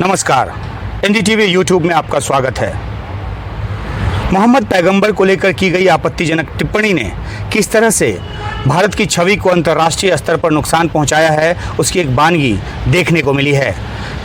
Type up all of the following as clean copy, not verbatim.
नमस्कार, NDTV YouTube में आपका स्वागत है। मोहम्मद पैगंबर को लेकर की गई आपत्तिजनक टिप्पणी ने किस तरह से भारत की छवि को अंतर्राष्ट्रीय स्तर पर नुकसान पहुंचाया है, उसकी एक बानगी देखने को मिली है।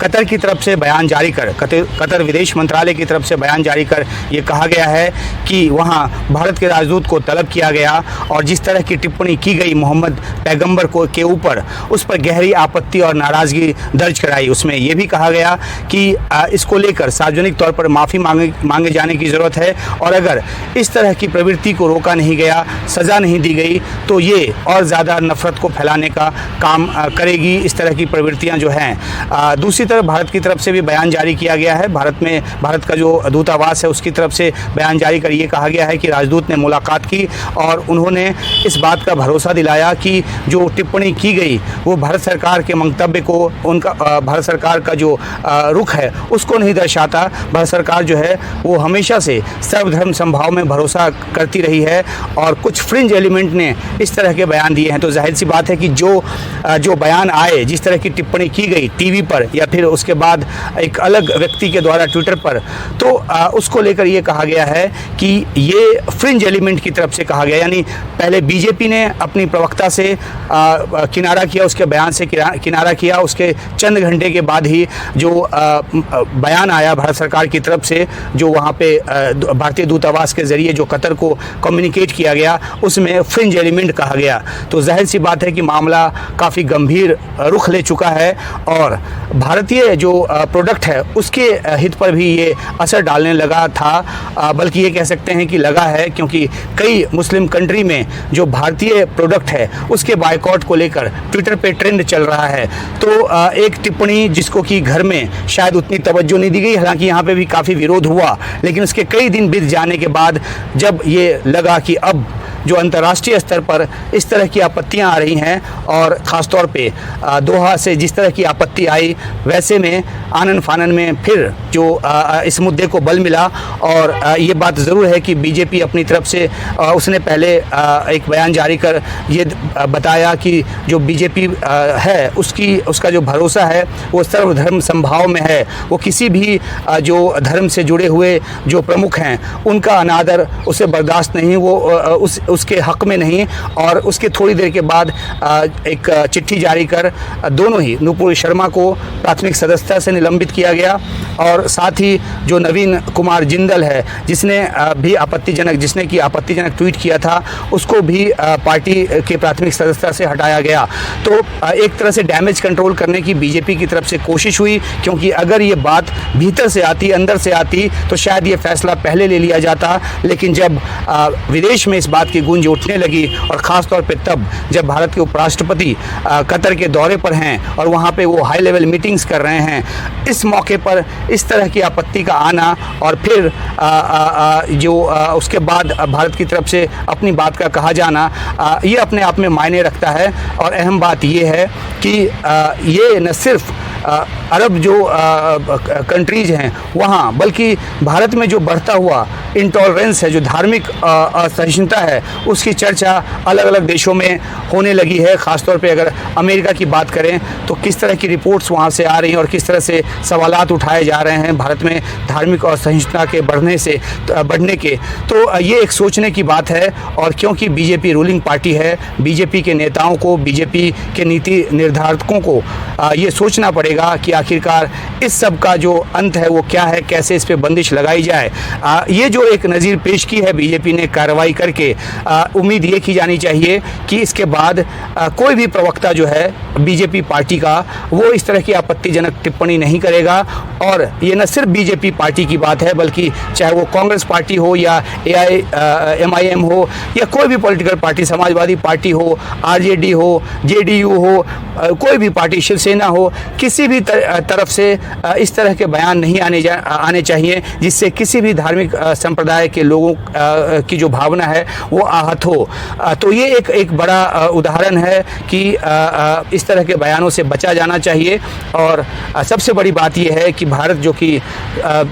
कतर की तरफ से बयान जारी कर कतर विदेश मंत्रालय की तरफ से बयान जारी कर ये कहा गया है कि वहां भारत के राजदूत को तलब किया गया और जिस तरह की टिप्पणी की गई मोहम्मद पैगंबर को के ऊपर, उस पर गहरी आपत्ति और नाराज़गी दर्ज कराई। उसमें यह भी कहा गया कि इसको लेकर सार्वजनिक तौर पर माफ़ी मांगे जाने की ज़रूरत है और अगर इस तरह की प्रवृत्ति को रोका नहीं गया, सज़ा नहीं दी गई, तो ये और ज़्यादा नफरत को फैलाने का काम करेगी। इस तरह की प्रवृत्तियाँ जो हैं। दूसरी तरफ भारत की तरफ से भी बयान जारी किया गया है। भारत का जो दूतावास है उसकी तरफ से बयान जारी कर ये कहा गया है कि राजदूत ने मुलाकात की और उन्होंने इस बात का भरोसा दिलाया कि जो टिप्पणी की गई वो भारत सरकार के मंतव्य को, उनका भारत सरकार का जो रुख है उसको नहीं दर्शाता। भारत सरकार जो है वो हमेशा से सर्वधर्म समभाव में भरोसा करती रही है और कुछ फ्रिंज एलिमेंट ने इस तरह के बयान दिए हैं। तो जाहिर सी बात है कि जो बयान आए, जिस तरह की टिप्पणी की गई टीवी पर या फिर उसके बाद एक अलग व्यक्ति के द्वारा ट्विटर पर, तो उसको लेकर ये कहा गया है कि ये फ्रिंज एलिमेंट की तरफ से कहा गया। यानी पहले बीजेपी ने अपनी प्रवक्ता से किनारा किया, उसके बयान से किनारा किया, उसके चंद घंटे के बाद ही जो बयान आया भारत सरकार की तरफ से, जो वहाँ पे भारतीय दूतावास के ज़रिए जो कतर को कम्युनिकेट किया गया, उसमें फ्रिंज एलिमेंट कहा गया। तो जाहिर सी बात है कि मामला काफ़ी गंभीर रुख ले चुका है और भारतीय जो प्रोडक्ट है उसके हित पर भी ये असर डालने लगा था, बल्कि ये कह सकते हैं कि लगा है, क्योंकि कई मुस्लिम कंट्री में जो भारतीय प्रोडक्ट है उसके बायकॉट को लेकर ट्विटर पे ट्रेंड चल रहा है। तो एक टिप्पणी जिसको कि घर में शायद उतनी तवज्जो नहीं दी गई, हालांकि यहाँ पे भी काफ़ी विरोध हुआ, लेकिन उसके कई दिन बीत जाने के बाद जब ये लगा कि अब जो अंतर्राष्ट्रीय स्तर पर इस तरह की आपत्तियां आ रही हैं और ख़ास तौर पे दोहा से जिस तरह की आपत्ति आई, वैसे में आनन फानन में फिर जो इस मुद्दे को बल मिला। और ये बात ज़रूर है कि बीजेपी अपनी तरफ से उसने पहले एक बयान जारी कर ये बताया कि जो बीजेपी है उसका जो भरोसा है वो सर्वधर्म समभाव में है। वो किसी भी जो धर्म से जुड़े हुए जो प्रमुख हैं उनका अनादर उसे बर्दाश्त नहीं, वो उसके हक में नहीं। और उसके थोड़ी देर के बाद एक चिट्ठी जारी कर दोनों ही नुपुर शर्मा को प्राथमिक सदस्यता से निलंबित किया गया और साथ ही जो नवीन कुमार जिंदल है जिसने आपत्तिजनक ट्वीट किया था, उसको भी पार्टी के प्राथमिक सदस्यता से हटाया गया। तो एक तरह से डैमेज कंट्रोल करने की बीजेपी की तरफ से कोशिश हुई, क्योंकि अगर ये बात भीतर से आती, अंदर से आती, तो शायद ये फैसला पहले ले लिया जाता। लेकिन जब विदेश में इस बात की गूंज उठने लगी और ख़ास तौर पे तब जब भारत के उपराष्ट्रपति कतर के दौरे पर हैं और वहाँ पे वो हाई लेवल मीटिंग्स कर रहे हैं, इस मौके पर इस तरह की आपत्ति का आना और फिर उसके बाद भारत की तरफ से अपनी बात का कहा जाना, ये अपने आप में मायने रखता है। और अहम बात ये है कि ये न सिर्फ अरब जो कंट्रीज़ हैं वहाँ, बल्कि भारत में जो बढ़ता हुआ इंटॉलरेंस है, जो धार्मिक असहिष्णुता है, उसकी चर्चा अलग अलग देशों में होने लगी है। ख़ासतौर पे अगर अमेरिका की बात करें तो किस तरह की रिपोर्ट्स वहाँ से आ रही हैं और किस तरह से सवालात उठाए जा रहे हैं भारत में धार्मिक और सहिष्णुता के बढ़ने के। तो ये एक सोचने की बात है। और क्योंकि बीजेपी रूलिंग पार्टी है, बीजेपी के नेताओं को, बीजेपी के नीति निर्धारकों को ये सोचना पड़ेगा कि आखिरकार इस सब का जो अंत है वो क्या है, कैसे इस पे बंदिश लगाई जाए। ये जो एक नज़ीर पेश की है बीजेपी ने कार्रवाई करके, उम्मीद ये की जानी चाहिए कि इसके बाद कोई भी प्रवक्ता जो है बीजेपी पार्टी का, वो इस तरह की आपत्तिजनक टिप्पणी नहीं करेगा। और ये न सिर्फ बीजेपी पार्टी की बात है, बल्कि चाहे वो कांग्रेस पार्टी हो या MIM हो या कोई भी पॉलिटिकल पार्टी, समाजवादी पार्टी हो, RJD हो, JDU हो, कोई भी पार्टी, शिवसेना हो, किसी भी तरफ से इस तरह के बयान नहीं आने चाहिए जिससे किसी भी धार्मिक संप्रदाय के लोगों की जो भावना है वो आहत हो। तो ये एक बड़ा उदाहरण है कि इस तरह के बयानों से बचा जाना चाहिए। और सबसे बड़ी बात यह है कि भारत जो कि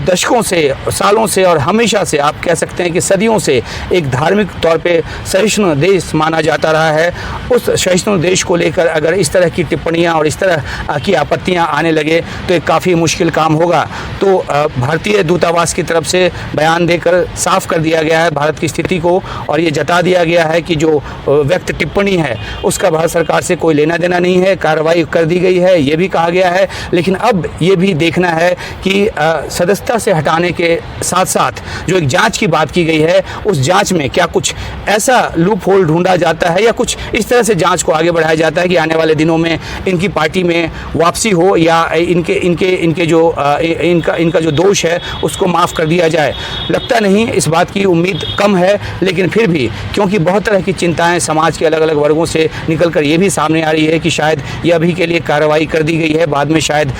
दशकों से, सालों से और हमेशा से, आप कह सकते हैं कि सदियों से एक धार्मिक तौर पे सहिष्णु देश माना जाता रहा है, उस सहिष्णु देश को लेकर अगर इस तरह की टिप्पणियां और इस तरह की आपत्तियां टिप्पणियां आने लगे तो एक काफ़ी मुश्किल काम होगा। तो भारतीय दूतावास की तरफ से बयान देकर साफ कर दिया गया है भारत की स्थिति को, और ये जता दिया गया है कि जो व्यक्त टिप्पणी है उसका भारत सरकार से कोई लेना देना नहीं है, कार्रवाई कर दी गई है, ये भी कहा गया है। लेकिन अब ये भी देखना है कि सदस्यता से हटाने के साथ साथ जो एक जांच की बात की गई है, उस जांच में क्या कुछ ऐसा लूप होल ढूंढा जाता है या कुछ इस तरह से जांच को आगे बढ़ाया जाता है कि आने वाले दिनों में इनकी पार्टी में वापसी हो, या इनके जो इनका जो दोष है उसको माफ़ कर दिया जाए। लगता नहीं, इस बात की उम्मीद कम है, लेकिन फिर भी क्योंकि बहुत तरह की चिंताएं समाज के अलग अलग वर्गों से निकलकर ये भी सामने आ रही है कि शायद ये अभी के लिए कार्रवाई कर दी गई है, बाद में शायद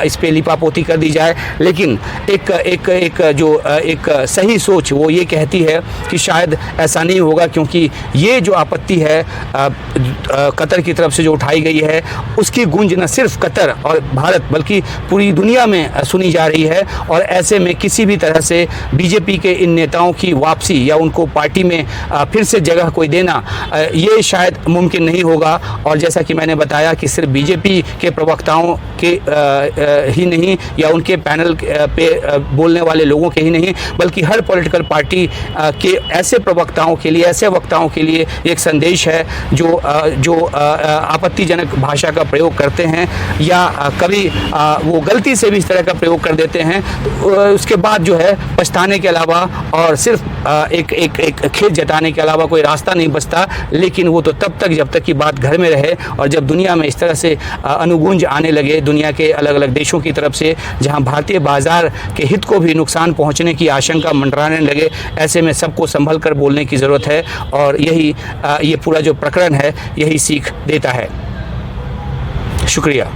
इस पे लिपापोती कर दी जाए। लेकिन एक सही सोच वो ये कहती है कि शायद ऐसा नहीं होगा, क्योंकि ये जो आपत्ति है कतर की तरफ से जो उठाई गई है उसकी गूंज न सिर्फ कतर और भारत बल्कि पूरी दुनिया में सुनी जा रही है। और ऐसे में किसी भी तरह से बीजेपी के इन नेताओं की वापसी या उनको पार्टी में फिर से जगह कोई देना ये शायद मुमकिन नहीं होगा। और जैसा कि मैंने बताया कि सिर्फ बीजेपी के प्रवक्ताओं के ही नहीं या उनके पैनल पे बोलने वाले लोगों के ही नहीं, बल्कि हर पॉलिटिकल पार्टी के ऐसे प्रवक्ताओं के लिए, ऐसे वक्ताओं के लिए एक संदेश है जो आपत्तिजनक भाषा का प्रयोग करते हैं या कभी वो गलती से भी इस तरह का प्रयोग कर देते हैं, उसके बाद जो है पछताने के अलावा और सिर्फ एक खेद जताने के अलावा कोई रास्ता नहीं बचता। लेकिन वो तो तब तक जब तक कि बात घर में रहे, और जब दुनिया में इस तरह से अनुगूंज आने लगे दुनिया के अलग अलग देशों की तरफ से, जहां भारतीय बाजार के हित को भी नुकसान पहुंचने की आशंका मंडराने लगे, ऐसे में सबको संभल कर बोलने की ज़रूरत है। और यही ये पूरा जो प्रकरण है यही सीख देता है। शुक्रिया।